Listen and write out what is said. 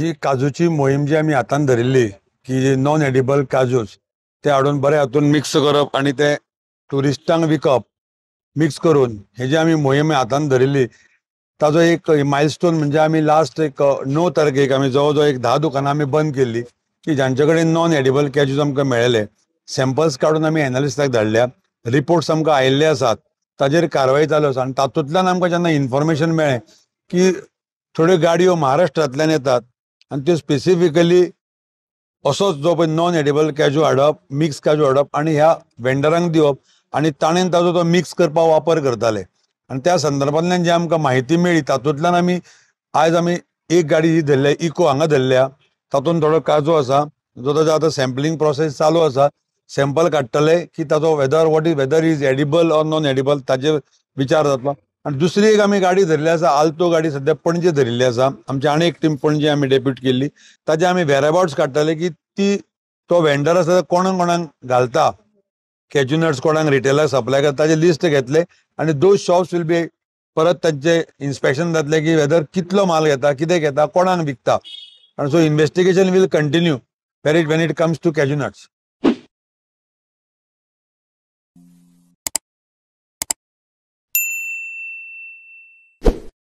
जी काजूची मोहीम जी आम्ही हातान धरिल्ली की नॉन एडिबल काजूज ते हाडून बरे हातून मिक्स करप आणि ते टुरिस्टांक विकप मिक्स करून हे जे आम्ही मोहीम हातान धरिल्ली ताजो एक मायलस्टोन म्हणजे आम्ही लास्ट एक 9 तारखेक आम्ही जवळ जवळ एक 10 दुकानां आम्ही बंद केल्ली की ज्यांचे कडेन नॉन एडिबल कॅजूज आमकां मेळ्ळे सॅम्पल्स काडून आम्ही एनालिस्टाक धाडल्या रिपोर्ट्स आमकां आयिल्ले आसात ताजेर कारवाय चालू आसा आनी तातूंतल्यान आमकां जेन्ना इन्फॉर्मेशन मेळ्ळें की थोड्यो गाडयो महाराष्ट्रांतल्यान येतात आणि त्यो स्पेसिफिकली असोच जो पळय नॉन एडिबल कॅजू हाडप मिक्स काजू हाडप आणि ह्या वेंडरांक दिवप आणि ताणेन ताजो तो मिक्स करपाक वापर करताले आणि त्या संदर्भांतल्यान जी आमकां म्हायती मेळ्ळी तातूंतल्यान आयज आमी एक गाडी ही धरल्या इको हांगा धरल्या तातूंत थोडो काजू आसा जो ताजो आतां सॅम्पलिंग प्रोसेस चालू आसा सॅम्पल काडटले की ताजो whether is edible or non edible ताजेर विचार जातलो आणि दुसरी एक आमी गाडी धरली आसा आल्तो गाडी सध्या पणजे धरिल्ली आसा आमची आनी एक टीम पणजे आमी डेप्यूट केल्ली ताजे आमी वेराबाउट्स काडटले की तो वेंडर आसा कोणाक कोणाक घालता कॅज्यू नट्स कोणाक रिटेलर सप्लाय करता ताजे लिस्ट घेतले आणि दोज शॉप्स विल बी परत तांचे इन्स्पेक्शन जातले की वेदर कितलो माल घेता कितें घेता कोणाक विकता आणि so investigation will continue when it comes to cashew nuts.